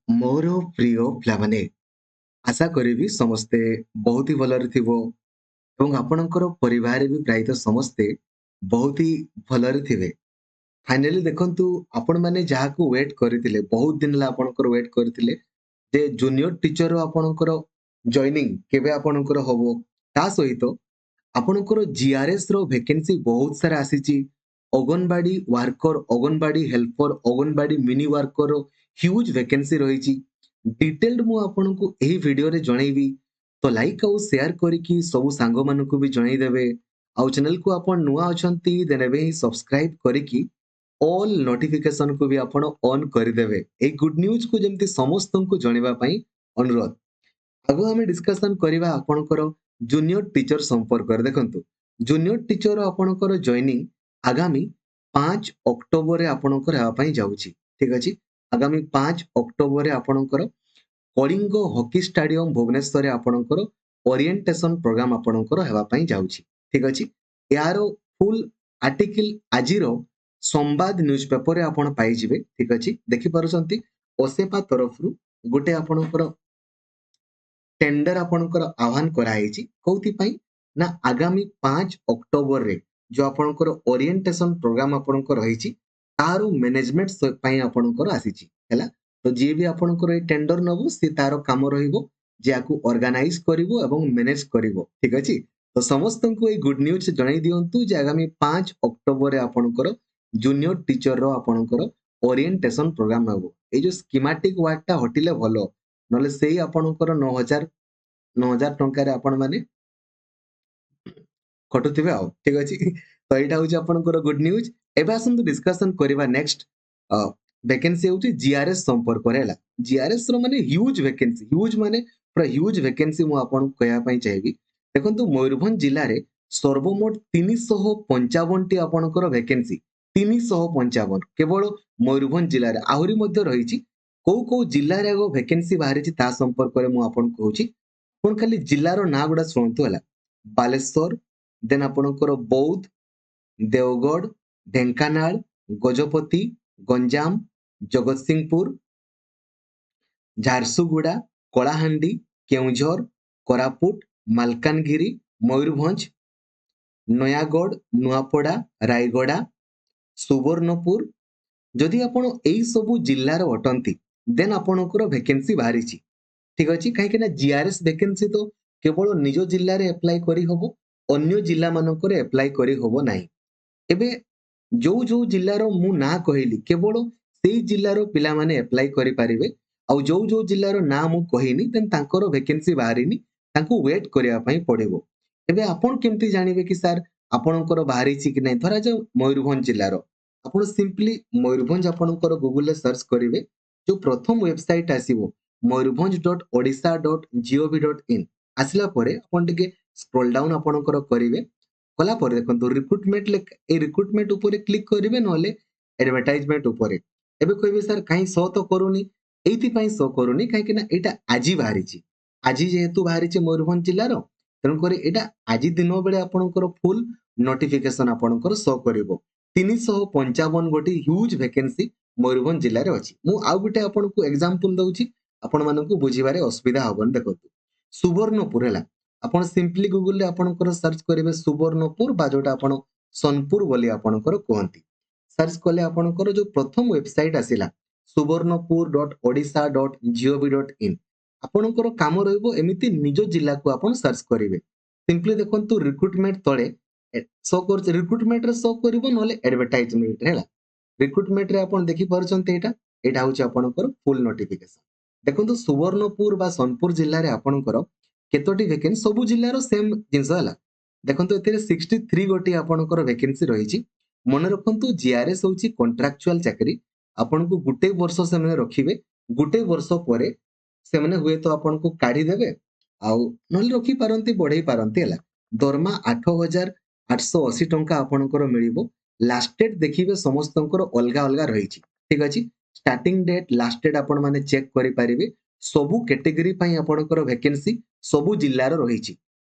ମୋର ପ୍ରିୟ ପିଲାମାନେ, ଆଶା କରିବି ସମସ୍ତେ ବହୁତ ହି ଭଲରେ ଥିବ ଏବଂ ଆପଣଙ୍କର ପରିବାରରେ ବି ପ୍ରାୟତଃ ସମସ୍ତେ ବହୁତ ହି ଭଲରେ ଥିବେ। ଫାଇନାଲି ଦେଖନ୍ତୁ, ଆପଣମାନେ ଯାହାକୁ ୱେଟ୍ କରିଥିଲେ, ବହୁତ ଦିନ ହେଲା ଆପଣଙ୍କର ୱେଟ୍ କରିଥିଲେ ଯେ ଜୁନିୟର ଟିଚର ଆପଣଙ୍କର ଜଏନିଂ କେବେ ଆପଣଙ୍କର ହବ। ତା ସହିତ ଆପଣଙ୍କର ଜିଆରଏସ୍ ର ଭେକେନ୍ସି ବହୁତ ସାରା ଆସିଛି। Anganwadi worker, anganwadi helper, anganwadi mini worker huge vacancy ରହିଛି। ଡିଟେଲ୍ଡ ମୁଁ ଆପଣଙ୍କୁ ଏହି ଭିଡିଓରେ ଜଣେଇବି। ତ ଲାଇକ୍ ଆଉ ସେୟାର କରିକି ସବୁ ସାଙ୍ଗମାନଙ୍କୁ ବି ଜଣେଇଦେବେ। ଆଉ ଚ୍ୟାନେଲକୁ ଆପଣ ନୂଆ ଅଛନ୍ତି ଦେନ୍ ଏବେ ହିଁ ସବସ୍କ୍ରାଇବ କରିକି ଅଲ୍ ନୋଟିଫିକେସନକୁ ବି ଆପଣ ଅନ୍ କରିଦେବେ। এই ଗୁଡ୍ ନ୍ୟୁଜକୁ ଯେମିତି ସମସ୍ତଙ୍କୁ ଜଣେଇବା ପାଇଁ ଅନୁରୋଧ। ଆଗ ଆମେ ଡିସ୍କସନ କରିବା ଆପଣଙ୍କର ଜୁନିୟର ଟିଚର ସମ୍ପର୍କରେ। ଦେଖନ୍ତୁ, ଜୁନିୟର ଟିଚର ଆପଣଙ୍କର ଜଏନିଂ ଆଗାମୀ 5 ଅକ୍ଟୋବରରେ ଆପଣଙ୍କର ହେବା ପାଇଁ ଯାଉଛି। ଠିକ ଅଛି, ଆଗାମୀ 5 ଅକ୍ଟୋବରରେ ଆପଣଙ୍କର କଳିଙ୍ଗ ହକି ଷ୍ଟାଡିୟମ ଭୁବନେଶ୍ୱରରେ ଆପଣଙ୍କର ଓରିଏଣ୍ଟେସନ ପ୍ରୋଗ୍ରାମ ଆପଣଙ୍କର ହେବା ପାଇଁ ଯାଉଛି। ଠିକ ଅଛି, ଏହାର ଫୁଲ ଆର୍ଟିକିଲ ଆଜିର ସମ୍ବାଦ ନ୍ୟୁଜ ପେପରରେ ଆପଣ ପାଇଯିବେ। ଠିକ ଅଛି, ଦେଖିପାରୁଛନ୍ତି ଓସେପା ତରଫରୁ ଗୋଟେ ଆପଣଙ୍କର ଟେଣ୍ଡର ଆପଣଙ୍କର ଆହ୍ୱାନ କରାଯାଇଛି। କୋଉଥିପାଇଁ ନା ଆଗାମୀ 5 ଅକ୍ଟୋବରରେ ଯୋଉ ଆପଣଙ୍କର ଓରିଏଣ୍ଟେସନ ପ୍ରୋଗ୍ରାମ ଆପଣଙ୍କର ରହିଛି ତାର ମ୍ୟାନେଜମେଣ୍ଟ ପାଇଁ ଆପଣଙ୍କର ଆସିଛି। ହେଲା, ତ ଯିଏ ବି ଆପଣଙ୍କର ଏଇ ଟେଣ୍ଡର ନବ ସେ ତାର କାମ ରହିବ ଯେ ଆକୁ ଅର୍ଗାନାଇଜ କରିବ ଏବଂ ମ୍ୟାନେଜ କରିବ। ଠିକ ଅଛି, ତ ସମସ୍ତଙ୍କୁ ଏଇ ଗୁଡ ନ୍ୟୁଜ ଜଣାଇ ଦିଅନ୍ତୁ ଯେ ଆଗାମୀ 5 ଅକ୍ଟୋବରରେ ଆପଣଙ୍କର ଜୁନିୟର ଟିଚର ଆପଣଙ୍କର ଓରିଏଣ୍ଟେସନ ପ୍ରୋଗ୍ରାମ ହେବ। ଏଇ ଯୋଉ ସ୍କିମାଟିକ ୱାର୍ଡ ଟା ହଟିଲେ ଭଲ, ନହେଲେ ସେଇ ଆପଣଙ୍କର 9,000 ଟଙ୍କାରେ ଆପଣ ମାନେ ଖଟୁଥିବେ ଆଉ। ଠିକ ଅଛି, ତ ଏଇଟା ହଉଛି ଆପଣଙ୍କର ଗୁଡ ନ୍ୟୁଜ। ଏବେ ଆସନ୍ତୁ ଡିସ୍କସନ କରିବା ନେକ୍ସଟ ଭେକେନ୍ସି ହଉଛି ଜିଆରଏସ୍ ସମ୍ପର୍କରେ। ହେଲା, ଜିଆରଏସ୍ ର ମାନେ ହ୍ୟୁଜ ଭେକେନ୍ସି, ହ୍ୟୁଜ ମାନେ ପୁରା ହ୍ୟୁଜ ଭେକେନ୍ସି ମୁଁ ଆପଣଙ୍କୁ କହିବା ପାଇଁ ଚାହିଁବି। ଦେଖନ୍ତୁ, ମୟୂରଭଞ୍ଜ ଜିଲ୍ଲାରେ ସର୍ବମୋଟ 355ଟି ଆପଣଙ୍କର ଭେକେନ୍ସି, 355 କେବଳ ମୟୂରଭଞ୍ଜ ଜିଲ୍ଲାରେ। ଆହୁରି ମଧ୍ୟ ରହିଛି କୋଉ କୋଉ ଜିଲ୍ଲାରେ ଆଗ ଭେକେନ୍ସି ବାହାରିଛି ତା ସମ୍ପର୍କରେ ମୁଁ ଆପଣଙ୍କୁ କହୁଛି। ଆପଣ ଖାଲି ଜିଲ୍ଲାର ନାଁ ଗୁଡା ଶୁଣନ୍ତୁ। ହେଲା, ବାଲେଶ୍ୱର, ଦେନ୍ ଆପଣଙ୍କର ବୌଦ୍ଧ, ଦେଓଗଡ଼, ଢେଙ୍କାନାଳ, ଗଜପତି, ଗଞ୍ଜାମ, ଜଗତସିଂହପୁର, ଝାରସୁଗୁଡା, କଳାହାଣ୍ଡି, କେଉଁଝର, କୋରାପୁଟ, ମାଲକାନଗିରି, ମୟୂରଭଞ୍ଜ, ନୟାଗଡ଼, ନୂଆପଡା, ରାୟଗଡା, ସୁବର୍ଣ୍ଣପୁର। ଯଦି ଆପଣ ଏଇ ସବୁ ଜିଲ୍ଲାର ଅଟନ୍ତି ଦେନ୍ ଆପଣଙ୍କର ଭେକେନ୍ସି ବାହାରିଛି। ଠିକ ଅଛି, କାହିଁକି ନା ଜିଆରଏସ୍ ଭେକେନ୍ସି ତ କେବଳ ନିଜ ଜିଲ୍ଲାରେ ଆପ୍ଲାଏ କରିହବ, ଅନ୍ୟ ଜିଲ୍ଲା ମାନଙ୍କରେ ଆପ୍ଲାଏ କରିହବ ନାହିଁ। ଏବେ ଯୋଉ ଯୋଉ ଜିଲ୍ଲାର ମୁଁ ନାଁ କହିଲି କେବଳ ସେଇ ଜିଲ୍ଲାର ପିଲାମାନେ ଆପ୍ଲାଏ କରିପାରିବେ। ଆଉ ଯୋଉ ଯୋଉ ଜିଲ୍ଲାର ନାଁ ମୁଁ କହିନି ଦେନ୍ ତାଙ୍କର ଭେକେନ୍ସି ବାହାରିନି, ତାଙ୍କୁ ୱେଟ୍ କରିବା ପାଇଁ ପଡିବ। ଏବେ ଆପଣ କେମିତି ଜାଣିବେ କି ସାର୍ ଆପଣଙ୍କର ବାହାରିଛି କି ନାହିଁ? ଧରାଯାଉ ମୟୂରଭଞ୍ଜ ଜିଲ୍ଲାର, ଆପଣ ସିମ୍ପଲି ମୟୂରଭଞ୍ଜ ଆପଣଙ୍କର ଗୁଗୁଲରେ ସର୍ଚ୍ଚ କରିବେ। ଯୋଉ ପ୍ରଥମ ୱେବସାଇଟ ଆସିବ moirubhanj.odisha.gov.in, ଆସିଲା ପରେ ଆପଣ ଟିକେ ସ୍କ୍ରୋଲ ଡାଉନ ଆପଣଙ୍କର କରିବେ। କଲା ପରେ ଦେଖନ୍ତୁ ରିକ୍ରୁଟମେଣ୍ଟ, এই ରିକ୍ରୁଟମେଣ୍ଟ ଉପରେ କ୍ଲିକ କରିବେ, ନହେଲେ ଆଡଭର୍ଟାଇଜମେଣ୍ଟ ଉପରେ। ଏବେ କହିବେ ସାର୍ କାହିଁ ଶୋ ତ କରୁନି? ଏଇଥିପାଇଁ ଶୋ କରୁନି କାହିଁକି ନା ଏଇଟା ଆଜି ବାହାରିଛି। ଆଜି ଯେହେତୁ ବାହାରିଛି ମୟୂରଭଞ୍ଜ ଜିଲ୍ଲାର, ତେଣୁକରି ଏଇଟା ଆଜି ଦିନ ବେଳେ ଆପଣଙ୍କର ଫୁଲ ନୋଟିଫିକେସନ ଆପଣଙ୍କର ଶୋ କରିବ। 355 ଗୋଟି ହ୍ୟୁଜ ଭେକେନ୍ସି ମୟୂରଭଞ୍ଜ ଜିଲ୍ଲାରେ ଅଛି। ମୁଁ ଆଉ ଗୋଟେ ଆପଣଙ୍କୁ ଏକ୍ସାମ୍ପଲ ଦଉଛି, ଆପଣ ମାନଙ୍କୁ ବୁଝିବାରେ ଅସୁବିଧା ହବନି। ଦେଖନ୍ତୁ, ସୁବର୍ଣ୍ଣପୁର। ହେଲା, ଆପଣ ସିମ୍ପଲି ଗୁଗୁଲରେ ଆପଣଙ୍କର ସର୍ଚ୍ଚ କରିବେ ସୁବର୍ଣ୍ଣପୁର, ବା ଯୋଉଟା ଆପଣ ସୋନପୁର ବୋଲି ଆପଣଙ୍କର କୁହନ୍ତି। ସର୍ଚ୍ଚ କଲେ ଆପଣଙ୍କର ଯୋଉ ପ୍ରଥମ ୱେବସାଇଟ ଆସିଲା subarnapur.odisha.gov.in, ଆପଣଙ୍କର କାମ ରହିବ ଏମିତି ନିଜ ଜିଲ୍ଲାକୁ ଆପଣ ସର୍ଚ୍ଚ କରିବେ। ସିମ୍ପଲି ଦେଖନ୍ତୁ ରିକ୍ରୁଟମେଣ୍ଟ ତଳେ ଶୋ କରୁଛି, ରିକ୍ରୁଟମେଣ୍ଟରେ ଶୋ କରିବ, ନହେଲେ ଆଡଭର୍ଟାଇଜମେଣ୍ଟରେ। ହେଲା, ରିକ୍ରୁଟମେଣ୍ଟରେ ଆପଣ ଦେଖିପାରୁଛନ୍ତି ଏଇଟା, ଏଇଟା ହଉଛି ଆପଣଙ୍କର ଫୁଲ ନୋଟିଫିକେସନ। ଦେଖନ୍ତୁ, ସୁବର୍ଣ୍ଣପୁର ବା ସୋନପୁର ଜିଲ୍ଲାରେ ଆପଣଙ୍କର କେତୋଟି ଭେକେନ୍ସି, ସବୁ ଜିଲ୍ଲାର ସେମ ଜିନିଷ। ହେଲା, ଦେଖନ୍ତୁ ଏଥିରେ 63 ଗୋଟି ଆପଣଙ୍କର ଭେକେନ୍ସି ରହିଛି। ମନେ ରଖନ୍ତୁ, ଜିଆରଏସ୍ ହଉଛି କଣ୍ଟ୍ରାକ୍ଚୁଆଲ ଚାକିରି। ଆପଣଙ୍କୁ ଗୋଟେ ବର୍ଷ ସେମାନେ ରଖିବେ, ଗୋଟେ ବର୍ଷ ପରେ ସେମାନେ ହୁଏତ ଆପଣଙ୍କୁ କାଢିଦେବେ, ଆଉ ନହେଲେ ରଖିପାରନ୍ତି, ବଢେଇ ପାରନ୍ତି। ହେଲା, ଦରମା 8,880 ଟଙ୍କା ଆପଣଙ୍କର ମିଳିବ। ଲାଷ୍ଟ ଡେଟ୍ ଦେଖିବେ ସମସ୍ତଙ୍କର ଅଲଗା ଅଲଗା ରହିଛି। ଠିକ ଅଛି, ଷ୍ଟାର୍ଟିଂ ଡେଟ୍, ଲାଷ୍ଟ ଡେଟ୍ ଆପଣ ମାନେ ଚେକ୍ କରିପାରିବେ। ସବୁ କ୍ୟାଟେଗୋରୀ ପାଇଁ ଆପଣଙ୍କର ଭେକେନ୍ସି ସବୁ ଜିଲ୍ଲାର ରହିଛି।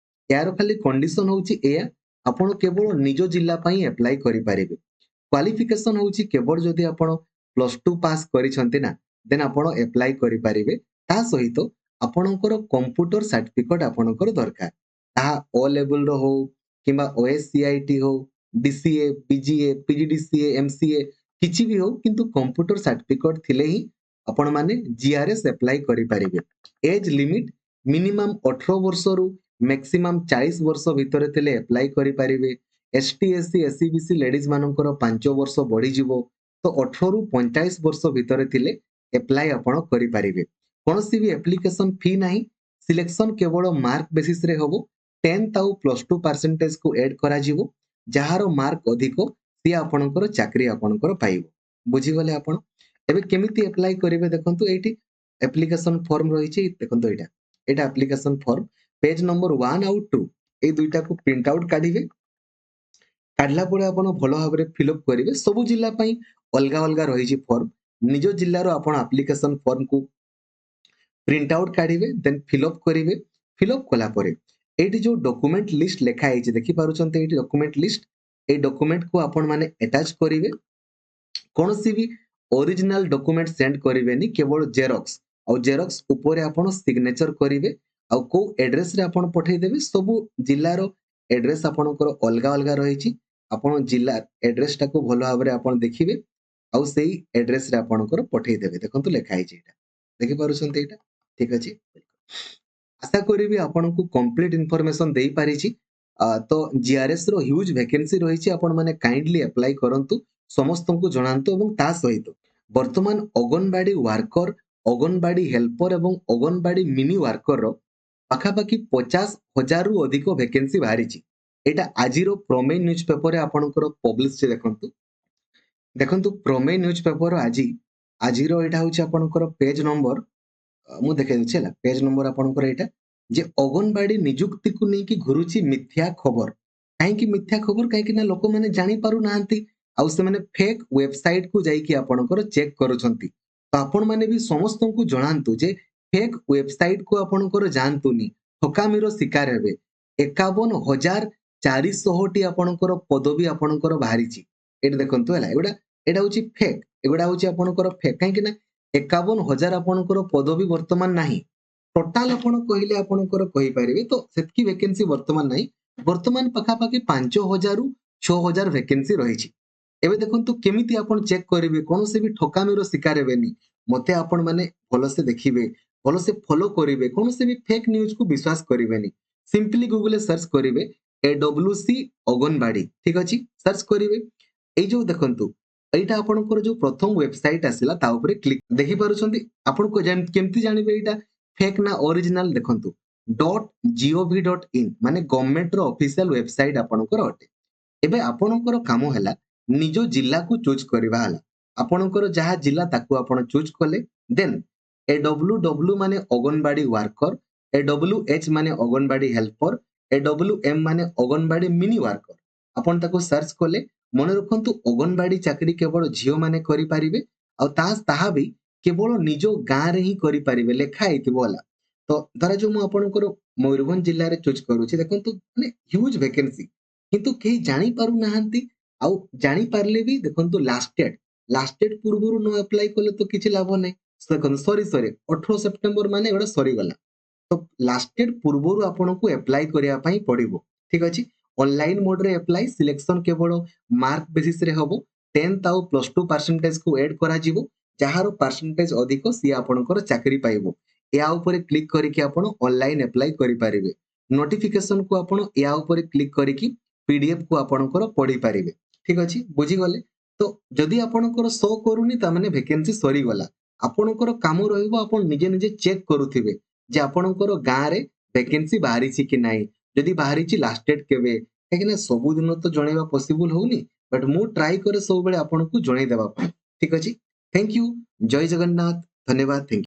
ଏହାର ଖାଲି କଣ୍ଡିସନ ହଉଛି ଏୟା, ଆପଣ କେବଳ ନିଜ ଜିଲ୍ଲା ପାଇଁ ଆପ୍ଲାଏ କରିପାରିବେ। କ୍ୱାଲିଫିକେସନ ହଉଛି କେବଳ ଯଦି ଆପଣ +2 ପାସ୍ କରିଛନ୍ତି ନା, देन आपण अप्लाई करि परिबे ता सहित आपणकर कंप्यूटर सर्टिफिकेट आपणकर दरकार ता ओ लेवल रो हो किंबा ओएससीआईटी हो डीसीए पीजीए पीजीडीसीए एमसीए किछि भी हो किंतु कंप्यूटर सर्टिफिकेट थिले ही आपण माने जीआरएस अप्लाई करि परिबे एज लिमिट मिनिमम 18 वर्ष रु मैक्सिमम 40 वर्ष भितर थिले अप्लाई करि परिबे ST SC SC BC ladies मानकर 5 वर्ष बढ़ी जिवो तो 18 रु 45 वर्ष भितर थिले अप्लाई आपण करि परिबे कोनोसी भी एप्लीकेशन फी नाही सिलेक्शन केवल मार्क बेसिस रे होबो 10th आउ +2 परसेंटेज को ऐड करा जिवो जहार मार्क अधिक सी आपणकर चाकरी आपणकर पाइबो बुझी गले आपण एबे केमिति अप्लाई करिवे देखंतु एठी एप्लीकेशन फॉर्म रही छि देखंतु एटा एप्लीकेशन फॉर्म पेज नंबर 1 आउ 2 ए दुईटा को प्रिंट आउट काढिबे काढला परे आपण भलो भाबरे फिलअप करिवे सब जिल्ला पई अलगा अलगा रही छि फॉर्म निज जिल्लारो आपण एप्लीकेशन फॉर्म को प्रिंट आउट काढिबे देन फिलअप करिवे फिलअप कला परे एठी जो डॉक्यूमेंट लिस्ट लेखा है देखि पारुचंते एठी डॉक्यूमेंट लिस्ट ए डॉक्यूमेंट को आपण माने अटैच करिवे कोनोसी भी ओरिजिनल डॉक्यूमेंट सेंड करिवेनी केवल जेरॉक्स और जेरॉक्स ऊपर आपण सिग्नेचर करिवे आ को एड्रेस रे आपण पठै देबे सब जिल्ला रो एड्रेस आपणकर अलगा अलगा रही छि आपण जिल्ला एड्रेस टाको भलो भाबरे आपण देखिबे आ सेही एड्रेस रे आपणकर पठै देबे देखंतु लेखा है एटा देखि पारुछन्ते एटा ठीक अछि आशा करिबी आपनको कंप्लीट इन्फॉर्मेशन देई पारि छि तो जीआरएस रो ह्यूज वैकेंसी रही छि आपण माने काइंडली अप्लाई करंतु समस्तଙ୍କୁ ଜଣାନ୍ତୁ ଏବଂ ତା ସହିତ ବର୍ତ୍ତମାନ ଅଗନବାଡି ୱାର୍କର ଅଗନବାଡି ହେଲ୍ପର ଏବଂ ଅଗନବାଡି ମିନି ୱାର୍କର ପାଖାପାଖି 50,000 ରୁ ଅଧିକ ଭେକେନ୍ସି ବାହାରିଛି ଏଇଟା ଆଜିର ପ୍ରମେୟ ନ୍ୟୁଜ ପେପରରେ ଆପଣଙ୍କର ପବ୍ଲିଶ ଦେଖନ୍ତୁ ଦେଖନ୍ତୁ ପ୍ରମେୟ ନ୍ୟୁଜ ପେପର ଆଜିର ଏଇଟା ହଉଛି ଆପଣଙ୍କର पेज नंबर ମୁଁ ଦେଖେଇ ଦଉଛି ହେଲା पेज नंबर ଆପଣଙ୍କର ଏଇଟା ଯେ ଅଗନବାଡି ନିଯୁକ୍ତିକୁ ନେଇକି ଘୁରୁଛି ମିଥ୍ୟା ଖବର କାହିଁକି ମିଥ୍ୟା ଖବର କାହିଁକି ନା ଲୋକମାନେ ଜାଣି ପାରୁନାହାନ୍ତି ଆଉ ସେମାନେ ଫେକ୍ ୱେବସାଇଟ କୁ ଯାଇକି ଆପଣଙ୍କର ଚେକ୍ କରୁଛନ୍ତି ତ ଆପଣ ମାନେ ବି ସମସ୍ତଙ୍କୁ ଜଣାନ୍ତୁ ଯେ ଫେକ୍ ୱେବସାଇଟ କୁ ଆପଣଙ୍କର ଯାଆନ୍ତୁନି ଠକାମିର ଶିକାର ହେବେ 51,400ଟି ଆପଣଙ୍କର ପଦବୀ ଆପଣଙ୍କର ବାହାରିଛି ଏଠି ଦେଖନ୍ତୁ ହେଲା ଏଟା ହଉଛି ଫେକ୍ ଏଗୁଡା ହଉଛି ଆପଣଙ୍କର ଫେକ୍ କାହିଁକି ନା 51,000 ଆପଣଙ୍କର ପଦବୀ ବର୍ତ୍ତମାନ ନାହିଁ ଟୋଟାଲ ଆପଣ କହିଲେ ଆପଣଙ୍କର କହିପାରିବେ ତ ସେତିକି ଭେକେନ୍ସି ବର୍ତ୍ତମାନ ନାହିଁ ବର୍ତ୍ତମାନ ପାଖାପାଖି 5,000 ରୁ 6,000 ଭେକେନ୍ସି ରହିଛି ଏବେ ଦେଖନ୍ତୁ କେମିତି ଆପଣ ଚେକ୍ କରିବେ କୌଣସି ବି ଠକାମିର ଶିକାର ହେବେନି ମତେ ଆପଣ ମାନେ ଭଲସେ ଦେଖିବେ ଭଲସେ ଫଲୋ କରିବେ କୌଣସି ବି ଫେକ୍ ନ୍ୟୁଜ କୁ ବିଶ୍ୱାସ କରିବେନି ସିମ୍ପଲି ଗୁଗଲ ରେ ସର୍ଚ୍ଚ କରିବେ AWC ଅଗନବାଡି ଠିକ ଅଛି ସର୍ଚ୍ଚ କରିବେ ଏଇ ଯୋଉ ଦେଖନ୍ତୁ এইটা ଆପଣଙ୍କର ଯୋଉ ପ୍ରଥମ ୱେବସାଇଟ ଆସିଲା ତା ଉପରେ କ୍ଲିକ ଦେଖି ପାରୁଛନ୍ତି ଆପଣଙ୍କୁ କେମିତି ଜାଣିବେ ଏଇଟା ଫେକ୍ ନା ଅରିଜିନାଲ ଦେଖନ୍ତୁ .gov.in ମାନେ ଗଭର୍ଣ୍ଣମେଣ୍ଟର ଅଫିସିଆଲ ୱେବସାଇଟ ଆପଣଙ୍କର ଅଟେ ଏବେ ଆପଣଙ୍କର କାମ ହେଲା ନିଜ ଜିଲ୍ଲାକୁ ଚୁଜ କରିବା ହେଲା ଆପଣଙ୍କର ଯାହା ଜିଲ୍ଲା ତାକୁ ଆପଣ ଚୁଜ କଲେ ଦେନ୍ AWW ମାନେ ଅଗନବାଡି ୱାର୍କର AWH ମାନେ ଅଗନବାଡି ହେଲ୍ପର AWM ମାନେ ଅଗନବାଡି ମିନି ୱାର୍କର ଆପଣ ତାକୁ ସର୍ଚ୍ଚ କଲେ ମନେ ରଖନ୍ତୁ ଅଗନବାଡି ଚାକିରି କେବଳ ଝିଅ ମାନେ କରିପାରିବେ ଆଉ ତାହା ବି କେବଳ ନିଜ ଗାଁରେ ହିଁ କରିପାରିବେ ଲେଖା ହେଇଥିବ ହେଲା ତ ଧରାଯାଉ ମୁଁ ଆପଣଙ୍କର ମୟୂରଭଞ୍ଜ ଜିଲ୍ଲାରେ ଚୁଜ କରୁଛି ଦେଖନ୍ତୁ ମାନେ ହ୍ୟୁଜ ଭେକେନ୍ସି କିନ୍ତୁ କେହି ଜାଣି ପାରୁନାହାନ୍ତି ଆଉ ଜାଣି ପାରିଲେ ବି ଦେଖନ୍ତୁ ଲାଷ୍ଟ ଡେଟ୍ ପୂର୍ବରୁ ନ ଆପ୍ଲାଏ କଲେ ତ କିଛି ଲାଭ ନାହିଁ ଦେଖନ୍ତୁ ସରି 18 ସେପ୍ଟେମ୍ବର ମାନେ ଏଗୁଡା ସରିଗଲା ତ ଲାଷ୍ଟ ଡେଟ୍ ପୂର୍ବରୁ ଆପଣଙ୍କୁ ଆପ୍ଲାଏ କରିବା ପାଇଁ ପଡିବ ଠିକ ଅଛି ऑनलाइन मोड रे अप्लाई सिलेक्शन केवल मार्क बेसिस रे हबो 10th आउ +2 परसेंटेज को ऐड करा जिवो जहारो परसेंटेज अधिक सी आपनकर चाकरी पाइबो या ऊपर क्लिक करके आपण ऑनलाइन अप्लाई करि परिबे नोटिफिकेशन को आपण या ऊपर क्लिक करके पीडीएफ को आपनकर पढी परिबे ठीक अछि बुझी गले तो जदि आपनकर शो करूनी त माने वैकेंसी सरी गला आपनकर काम रहइबो आपण निजे निजे चेक करूथिबे जे आपनकर गां रे वैकेंसी बाहरी छि कि नाही जदि बाहरी छि लास्ट डेट केबे काहे ना सब दिन तो जणेबा पॉसिबल होउनी बट मु ट्राई करे सब बेले आपनको जणै देबा ठीक अछि थैंक यू जय जगन्नाथ धन्यवाद थैंक यू